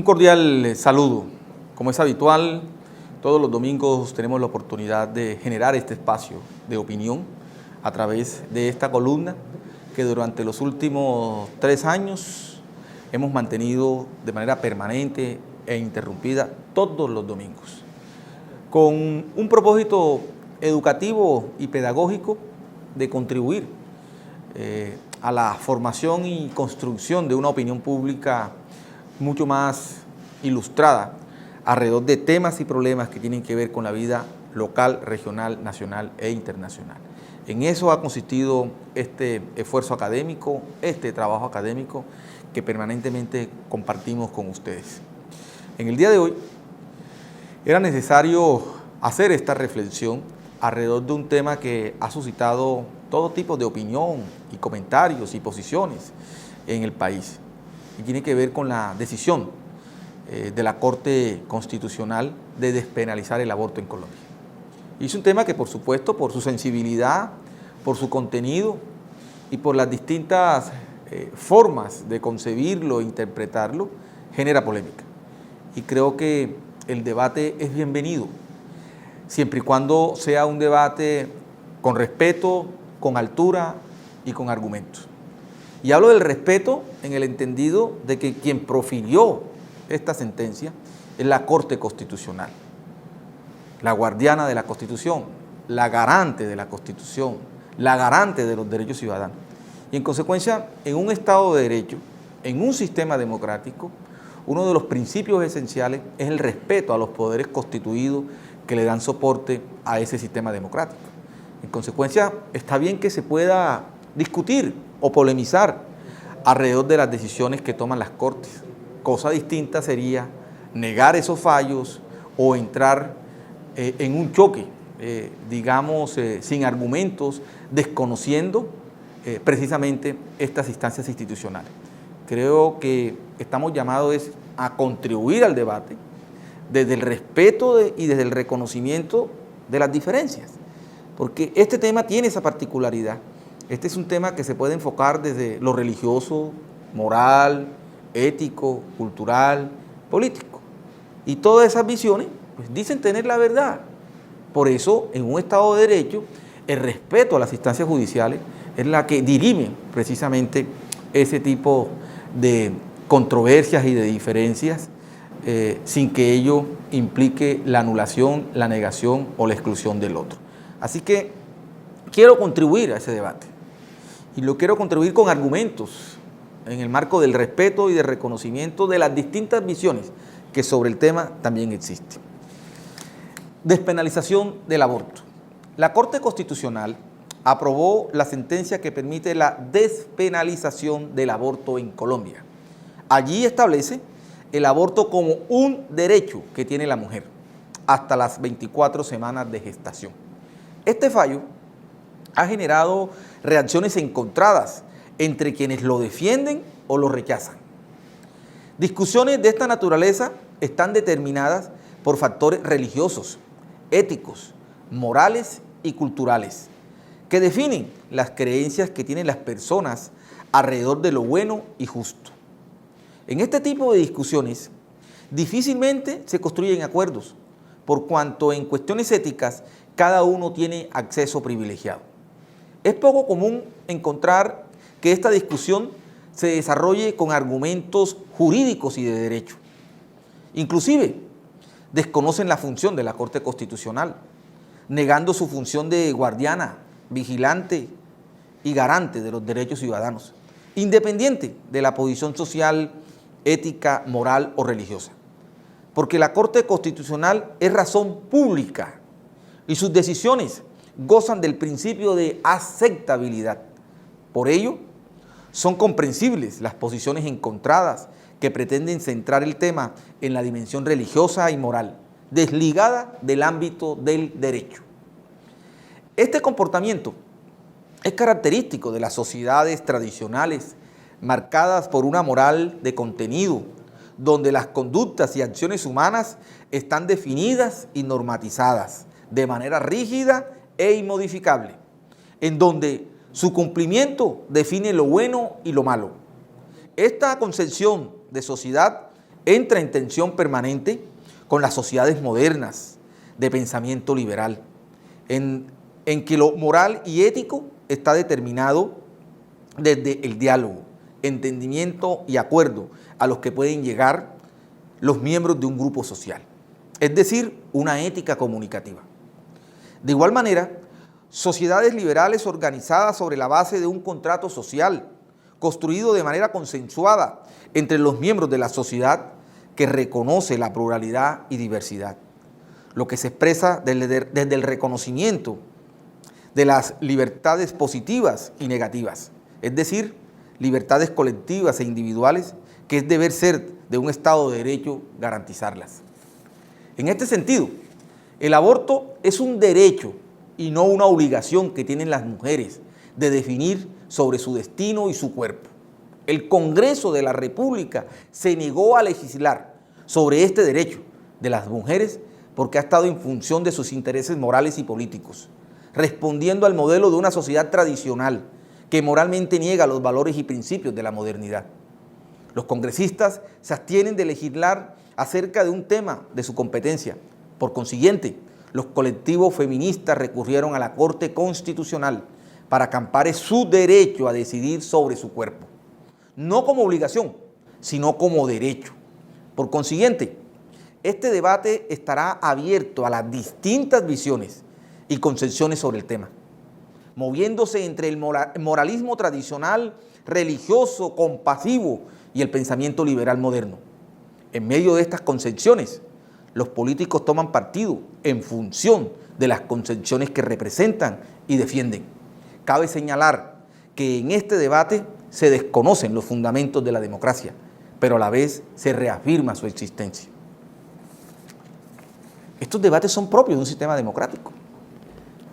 Un cordial saludo. Como es habitual, todos los domingos tenemos la oportunidad de generar este espacio de opinión a través de esta columna que durante los últimos 3 años hemos mantenido de manera permanente e interrumpida todos los domingos, con un propósito educativo y pedagógico de contribuir a la formación y construcción de una opinión pública mucho más ilustrada alrededor de temas y problemas que tienen que ver con la vida local, regional, nacional e internacional. En eso ha consistido este esfuerzo académico, este trabajo académico que permanentemente compartimos con ustedes. En el día de hoy era necesario hacer esta reflexión alrededor de un tema que ha suscitado todo tipo de opinión y comentarios y posiciones en el país, y tiene que ver con la decisión de la Corte Constitucional de despenalizar el aborto en Colombia. Y es un tema que, por supuesto, por su sensibilidad, por su contenido y por las distintas formas de concebirlo e interpretarlo, genera polémica. Y creo que el debate es bienvenido, siempre y cuando sea un debate con respeto, con altura y con argumentos. Y hablo del respeto en el entendido de que quien profirió esta sentencia es la Corte Constitucional, la guardiana de la Constitución, la garante de la Constitución, la garante de los derechos ciudadanos. Y en consecuencia, en un Estado de Derecho, en un sistema democrático, uno de los principios esenciales es el respeto a los poderes constituidos que le dan soporte a ese sistema democrático. En consecuencia, está bien que se pueda discutir o polemizar alrededor de las decisiones que toman las Cortes. Cosa distinta sería negar esos fallos o entrar en un choque, sin argumentos, desconociendo precisamente estas instancias institucionales. Creo que estamos llamados a contribuir al debate desde el respeto y desde el reconocimiento de las diferencias, porque este tema tiene esa particularidad. Este es un tema que se puede enfocar desde lo religioso, moral, ético, cultural, político. Y todas esas visiones pues, dicen tener la verdad. Por eso, en un Estado de Derecho, el respeto a las instancias judiciales es la que dirime precisamente ese tipo de controversias y de diferencias sin que ello implique la anulación, la negación o la exclusión del otro. Así que quiero contribuir a ese debate y lo quiero contribuir con argumentos en el marco del respeto y del reconocimiento de las distintas visiones que sobre el tema también existen. Despenalización del aborto. La Corte Constitucional aprobó la sentencia que permite la despenalización del aborto en Colombia. Allí establece el aborto como un derecho que tiene la mujer hasta las 24 semanas de gestación. Este fallo ha generado reacciones encontradas entre quienes lo defienden o lo rechazan. Discusiones de esta naturaleza están determinadas por factores religiosos, éticos, morales y culturales, que definen las creencias que tienen las personas alrededor de lo bueno y justo. En este tipo de discusiones difícilmente se construyen acuerdos, por cuanto en cuestiones éticas cada uno tiene acceso privilegiado. Es poco común encontrar que esta discusión se desarrolle con argumentos jurídicos y de derecho. Inclusive, desconocen la función de la Corte Constitucional, negando su función de guardiana, vigilante y garante de los derechos ciudadanos, independiente de la posición social, ética, moral o religiosa. Porque la Corte Constitucional es razón pública y sus decisiones gozan del principio de aceptabilidad. Por ello, son comprensibles las posiciones encontradas que pretenden centrar el tema en la dimensión religiosa y moral, desligada del ámbito del derecho. Este comportamiento es característico de las sociedades tradicionales marcadas por una moral de contenido, donde las conductas y acciones humanas están definidas y normatizadas de manera rígida e inmodificable, en donde su cumplimiento define lo bueno y lo malo. Esta concepción de sociedad entra en tensión permanente con las sociedades modernas de pensamiento liberal, en que lo moral y ético está determinado desde el diálogo, entendimiento y acuerdo a los que pueden llegar los miembros de un grupo social, es decir, una ética comunicativa. De igual manera, sociedades liberales organizadas sobre la base de un contrato social, construido de manera consensuada entre los miembros de la sociedad que reconoce la pluralidad y diversidad, lo que se expresa desde el reconocimiento de las libertades positivas y negativas, es decir, libertades colectivas e individuales que es deber ser de un Estado de Derecho garantizarlas. En este sentido, el aborto es un derecho y no una obligación que tienen las mujeres de definir sobre su destino y su cuerpo. El Congreso de la República se negó a legislar sobre este derecho de las mujeres porque ha estado en función de sus intereses morales y políticos, respondiendo al modelo de una sociedad tradicional que moralmente niega los valores y principios de la modernidad. Los congresistas se abstienen de legislar acerca de un tema de su competencia. Por consiguiente, los colectivos feministas recurrieron a la Corte Constitucional para que ampare su derecho a decidir sobre su cuerpo, no como obligación, sino como derecho. Por consiguiente, este debate estará abierto a las distintas visiones y concepciones sobre el tema, moviéndose entre el moralismo tradicional, religioso, compasivo y el pensamiento liberal moderno. En medio de estas concepciones, los políticos toman partido en función de las concepciones que representan y defienden. Cabe señalar que en este debate se desconocen los fundamentos de la democracia, pero a la vez se reafirma su existencia. Estos debates son propios de un sistema democrático,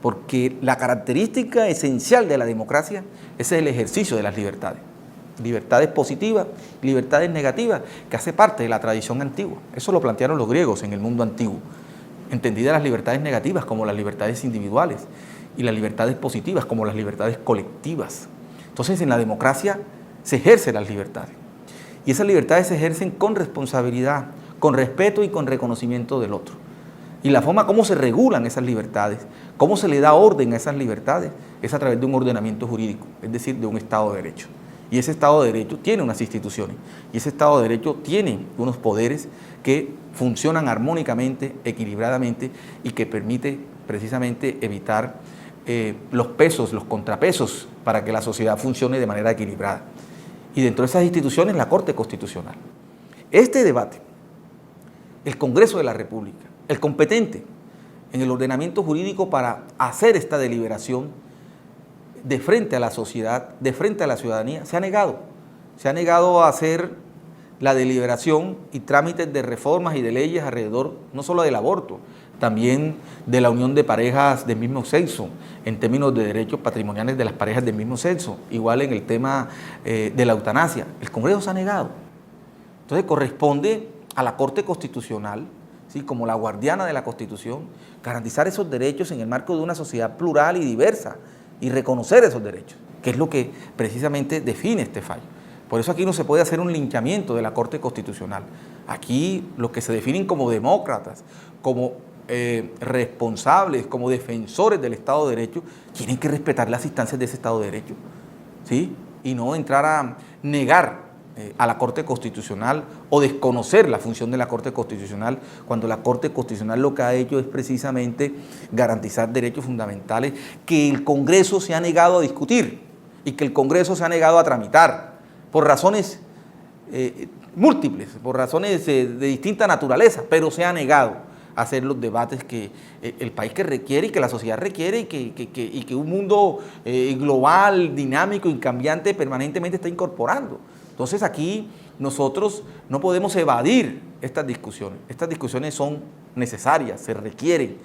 porque la característica esencial de la democracia es el ejercicio de las libertades. Libertades positivas, libertades negativas, que hace parte de la tradición antigua. Eso lo plantearon los griegos en el mundo antiguo, entendidas las libertades negativas como las libertades individuales y las libertades positivas como las libertades colectivas. Entonces, en la democracia se ejercen las libertades, y esas libertades se ejercen con responsabilidad, con respeto y con reconocimiento del otro. Y la forma como se regulan esas libertades, cómo se le da orden a esas libertades, es a través de un ordenamiento jurídico, es decir, de un Estado de Derecho. Y ese Estado de Derecho tiene unas instituciones, y ese Estado de Derecho tiene unos poderes que funcionan armónicamente, equilibradamente, y que permite precisamente evitar los pesos, los contrapesos, para que la sociedad funcione de manera equilibrada. Y dentro de esas instituciones, la Corte Constitucional. Este debate, el Congreso de la República, el competente en el ordenamiento jurídico para hacer esta deliberación de frente a la sociedad, de frente a la ciudadanía, se ha negado a hacer la deliberación y trámites de reformas y de leyes alrededor no solo del aborto, también de la unión de parejas del mismo sexo, en términos de derechos patrimoniales de las parejas del mismo sexo, igual en el tema de la eutanasia. El Congreso se ha negado. Entonces corresponde a la Corte Constitucional, ¿sí?, como la guardiana de la Constitución, garantizar esos derechos en el marco de una sociedad plural y diversa y reconocer esos derechos, que es lo que precisamente define este fallo. Por eso aquí no se puede hacer un linchamiento de la Corte Constitucional. Aquí los que se definen como demócratas, como responsables, como defensores del Estado de Derecho, tienen que respetar las instancias de ese Estado de Derecho, ¿sí?, y no entrar a negar a la Corte Constitucional o desconocer la función de la Corte Constitucional, cuando la Corte Constitucional lo que ha hecho es precisamente garantizar derechos fundamentales que el Congreso se ha negado a discutir y que el Congreso se ha negado a tramitar por razones múltiples, por razones de distinta naturaleza, pero se ha negado a hacer los debates que el país que requiere y que la sociedad requiere y que un mundo global, dinámico y cambiante permanentemente está incorporando. Entonces aquí nosotros no podemos evadir estas discusiones. Estas discusiones son necesarias, se requieren,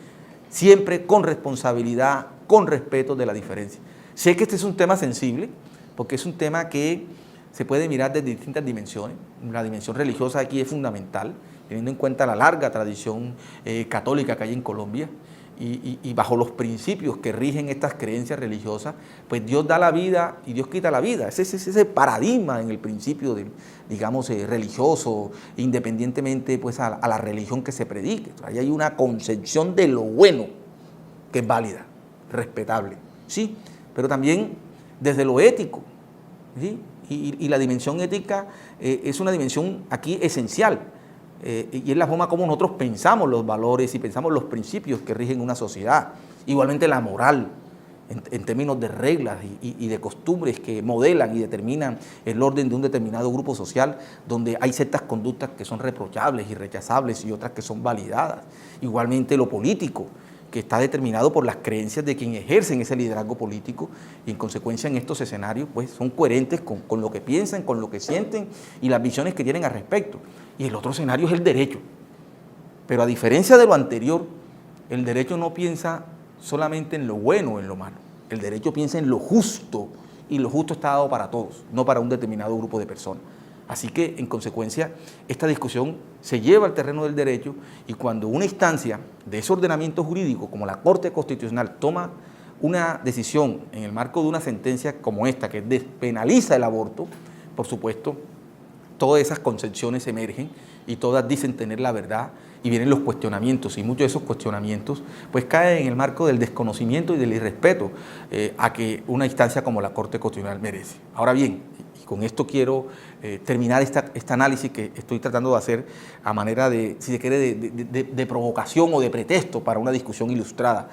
siempre con responsabilidad, con respeto de la diferencia. Sé que este es un tema sensible, porque es un tema que se puede mirar desde distintas dimensiones. La dimensión religiosa aquí es fundamental, teniendo en cuenta la larga tradición católica que hay en Colombia, y bajo los principios que rigen estas creencias religiosas, pues Dios da la vida y Dios quita la vida. Ese es ese paradigma en el principio del, digamos, religioso, independientemente pues a la religión que se predique. Ahí hay una concepción de lo bueno que es válida, respetable, ¿sí? Pero también desde lo ético, ¿sí? Y la dimensión ética es una dimensión aquí esencial. Y es la forma como nosotros pensamos los valores y pensamos los principios que rigen una sociedad. Igualmente la moral, en términos de reglas y de costumbres que modelan y determinan el orden de un determinado grupo social, donde hay ciertas conductas que son reprochables y rechazables y otras que son validadas. Igualmente lo político, que está determinado por las creencias de quienes ejercen ese liderazgo político, y en consecuencia en estos escenarios pues son coherentes con lo que piensan, con lo que sienten y las visiones que tienen al respecto. Y el otro escenario es el derecho. Pero a diferencia de lo anterior, el derecho no piensa solamente en lo bueno o en lo malo. El derecho piensa en lo justo, y lo justo está dado para todos, no para un determinado grupo de personas. Así que, en consecuencia, esta discusión se lleva al terreno del derecho, y cuando una instancia de ese ordenamiento jurídico, como la Corte Constitucional, toma una decisión en el marco de una sentencia como esta, que despenaliza el aborto, por supuesto, todas esas concepciones emergen y todas dicen tener la verdad, y vienen los cuestionamientos, y muchos de esos cuestionamientos pues caen en el marco del desconocimiento y del irrespeto a que una instancia como la Corte Constitucional merece. Ahora bien, y con esto quiero terminar este análisis que estoy tratando de hacer a manera de, si se quiere, de provocación o de pretexto para una discusión ilustrada,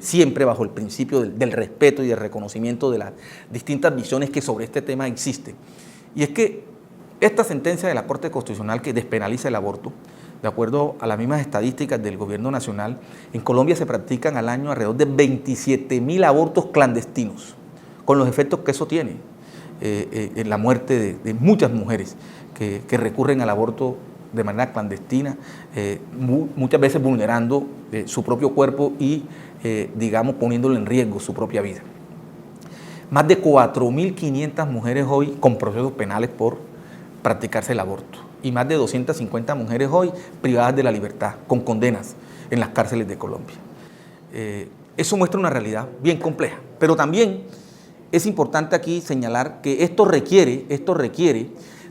siempre bajo el principio del respeto y del reconocimiento de las distintas visiones que sobre este tema existen. Y es que esta sentencia de la Corte Constitucional que despenaliza el aborto, de acuerdo a las mismas estadísticas del gobierno nacional, en Colombia se practican al año alrededor de 27.000 abortos clandestinos, con los efectos que eso tiene en la muerte de muchas mujeres que recurren al aborto de manera clandestina, muchas veces vulnerando su propio cuerpo y, digamos, poniéndolo en riesgo su propia vida. Más de 4.500 mujeres hoy con procesos penales por practicarse el aborto, y más de 250 mujeres hoy privadas de la libertad, con condenas en las cárceles de Colombia. Eso muestra una realidad bien compleja, pero también es importante aquí señalar que esto requiere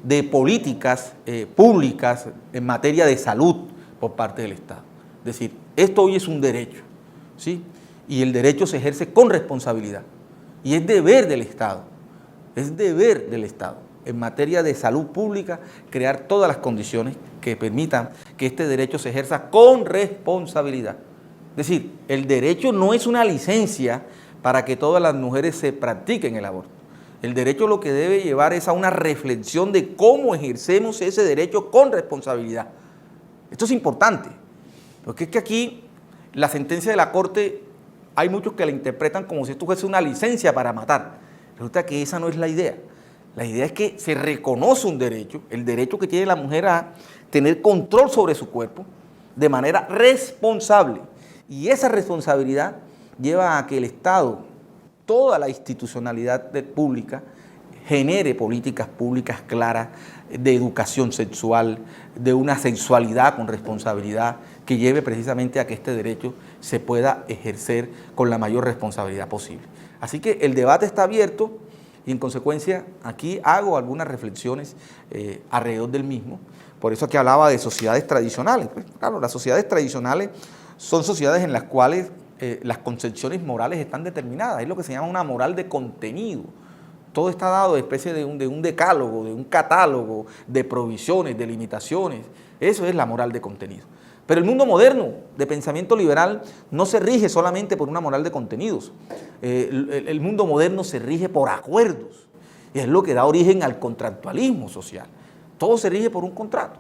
de políticas públicas en materia de salud por parte del Estado. Es decir, esto hoy es un derecho, ¿sí? Y el derecho se ejerce con responsabilidad, y es deber del Estado, en materia de salud pública, crear todas las condiciones que permitan que este derecho se ejerza con responsabilidad. Es decir, el derecho no es una licencia para que todas las mujeres se practiquen el aborto. El derecho lo que debe llevar es a una reflexión de cómo ejercemos ese derecho con responsabilidad. Esto es importante, porque es que aquí la sentencia de la Corte hay muchos que la interpretan como si esto fuese una licencia para matar. Resulta que esa no es la idea. La idea es que se reconoce un derecho, el derecho que tiene la mujer a tener control sobre su cuerpo de manera responsable. Y esa responsabilidad lleva a que el Estado, toda la institucionalidad pública, genere políticas públicas claras de educación sexual, de una sexualidad con responsabilidad, que lleve precisamente a que este derecho se pueda ejercer con la mayor responsabilidad posible. Así que el debate está abierto, y en consecuencia aquí hago algunas reflexiones alrededor del mismo. Por eso aquí hablaba de sociedades tradicionales. Pues, claro, las sociedades tradicionales son sociedades en las cuales las concepciones morales están determinadas. Es lo que se llama una moral de contenido. Todo está dado de especie de un decálogo, de un catálogo de provisiones, de limitaciones. Eso es la moral de contenido. Pero el mundo moderno de pensamiento liberal no se rige solamente por una moral de contenidos. El mundo moderno se rige por acuerdos, y es lo que da origen al contractualismo social. Todo se rige por un contrato.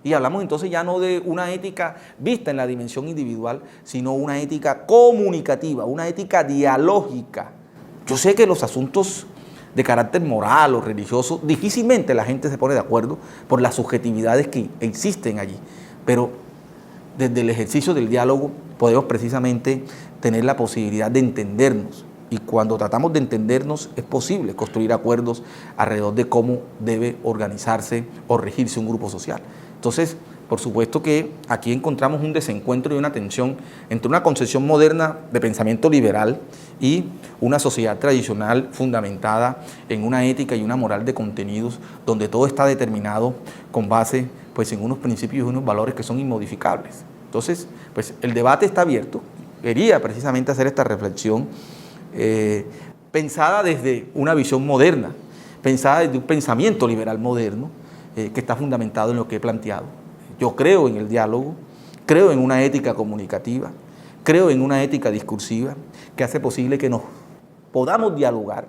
Y hablamos entonces ya no de una ética vista en la dimensión individual, sino una ética comunicativa, una ética dialógica. Yo sé que los asuntos de carácter moral o religioso, difícilmente la gente se pone de acuerdo por las subjetividades que existen allí, pero desde el ejercicio del diálogo podemos precisamente tener la posibilidad de entendernos, y cuando tratamos de entendernos es posible construir acuerdos alrededor de cómo debe organizarse o regirse un grupo social. Entonces, Por supuesto que aquí encontramos un desencuentro y una tensión entre una concepción moderna de pensamiento liberal y una sociedad tradicional fundamentada en una ética y una moral de contenidos donde todo está determinado con base pues, en unos principios y unos valores que son inmodificables. Entonces, pues el debate está abierto. Quería precisamente hacer esta reflexión pensada desde una visión moderna, pensada desde un pensamiento liberal moderno que está fundamentado en lo que he planteado. Yo creo en el diálogo, creo en una ética comunicativa, creo en una ética discursiva que hace posible que nos podamos dialogar,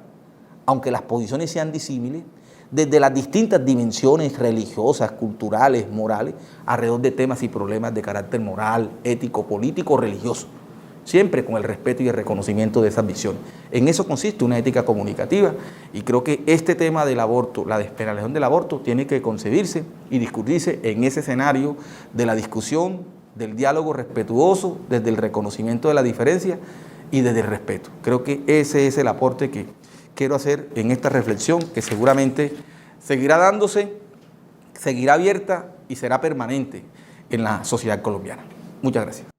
aunque las posiciones sean disímiles, desde las distintas dimensiones religiosas, culturales, morales, alrededor de temas y problemas de carácter moral, ético, político, religioso, siempre con el respeto y el reconocimiento de esas visiones. En eso consiste una ética comunicativa y creo que este tema del aborto, la despenalización del aborto, tiene que concebirse y discutirse en ese escenario de la discusión, del diálogo respetuoso, desde el reconocimiento de la diferencia y desde el respeto. Creo que ese es el aporte que quiero hacer en esta reflexión, que seguramente seguirá dándose, seguirá abierta y será permanente en la sociedad colombiana. Muchas gracias.